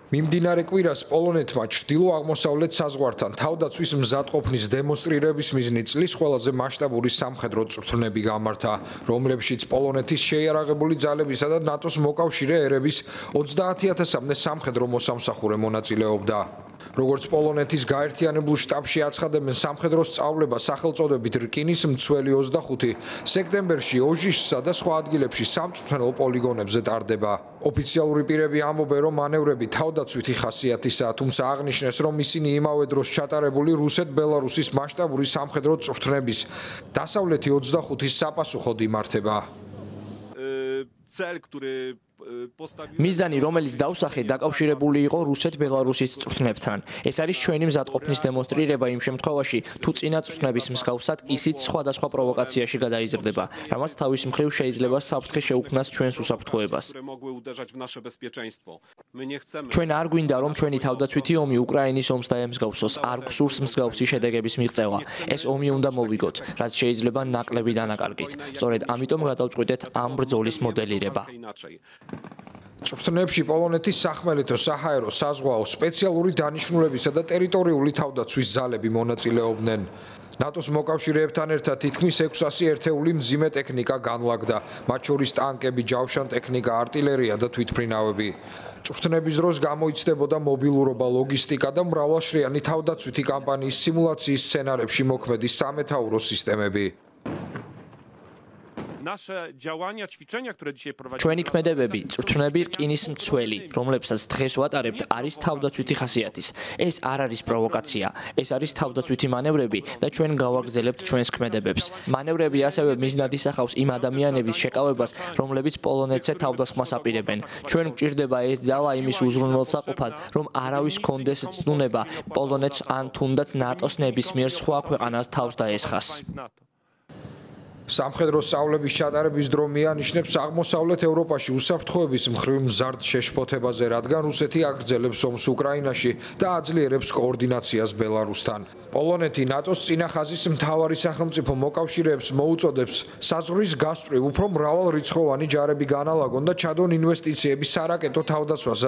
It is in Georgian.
მიმდინარე კვირას პოლონეთმა ჩრდილო-აღმოსავლეთ საზღვართან თავდაცვის მზადყოფნის დემონსტრირების მიზნით წლის ყველაზე მასშტაბური სამხედრო წვრთნები გამართა, რომლებშიც პოლონეთის შეიარაღებული ძალებისა და ნატოს მოკავშირე ერების 30,000-მდე სამხედრო მოსამსახურე მონაწილეობდა. როგორც პოლონეთის გაერთიანებულ შტაბში აცხადებენ, სამხედრო სწავლება სახელწოდებით რკინის მცველი 25 სექტემბერში ოჟიშსა და სხვა ადგილებში სამწვრთნელო პოლიგონებზე ტარდება. ოფიციალური პირები ამბობენ, რომ მანევრები თავდაცვითი ხასიათისაა, თუმცა აღნიშნეს, რომ ისინი იმავე დროს ჩატარებული რუსეთ-ბელარუსის მასშტაბური სამხედრო წვრთნების დასავლეთი 25-ის საპასუხოდ იმართება. მიზანი, რომელიც დავსახეთ, დაკავშირებული იყო რუსეთ-ბელარუსის წვრთნებთან. ეს არის ჩვენი მზადყოფნის დემონსტრირება იმ შემთხვევაში, თუ წინა წვრთნების მსგავსად ისიც სხვადასხვა პროვოკაციაში გადაიზრდება, რამაც თავის მხრივ შეიძლება საფრთხე შეუქმნას ჩვენს უსაფრთხოებას. ჩვენ არ გვინდა, რომ ჩვენი თავდაცვითი ომი უკრაინის ომს დაემსგავსოს, არ გვსურს მსგავსი შედეგების მიღწევა. ეს ომი უნდა მოვიგოთ, რაც შეიძლება ნაკლები დანაკარგით. სწორედ ამიტომ გადავწყვიტეთ ამ ბრძოლის მოდელირება. წვრთნებში პოლონეთის სახმელეთო, საჰაერო, საზღვაო, სპეციალური დანიშნულებისა და ტერიტორიული თავდაცვის ძალები მონაწილეობდნენ. ნატოს მოკავშირეებთან ერთად თითქმის 600 ერთეული მძიმე ტექნიკა განლაგდა, მათ შორის ტანკები, ჯავშან ტექნიკა, არტილერია და თვითმფრინავები. წვრთნების დროს გამოიცდებოდა მობილურობა, ლოგისტიკა და მრავალშრიანი თავდაცვითი კამპანიის სიმულაციის სცენარებში მოქმედი სამეთაურო სისტემები. ჩვენი ქმედებები, წვრთნები რკინის მცველი, რომლებსაც დღეს ვატარებთ, არის თავდაცვითი ხასიათის. ეს არ არის პროვოკაცია, ეს არის თავდაცვითი მანევრები და ჩვენ გავაგრძელებთ ჩვენს ქმედებებს. მანევრები ასევე მიზნად ისახავს იმ ადამიანების შეკავებას, რომლებიც პოლონეთზე თავდასხმას აპირებენ. ჩვენ გვჭირდება ეს ძალა იმის უზრუნველსაყოფად, რომ არავის კონდეს ცდუნება პოლონეთს ან თუნდაც ნატოს ნებისმიერ სხვა ქვეყანას თავს დაესხას. სამხედრო სწავლების ჩატარების დრო მიანიშნებს აღმოსავლეთ ევროპაში უსაფრთხოების მხრივ მზარდ შეშფოთებაზე, რადგან რუსეთი აგრძელებს ომს უკრაინაში და აძლიერებს კოორდინაციას ბელარუსთან. პოლონეთი ნატოს წინა ხაზის მთავარი სახელმწიფო მოკავშირეებს მოუწოდებს საზღვრის გასწვრივ უფრო მრავალრიცხოვანი ჯარები განალაგონ და ჩადონ ინვესტიციები სარაკეტო თავდაცვასა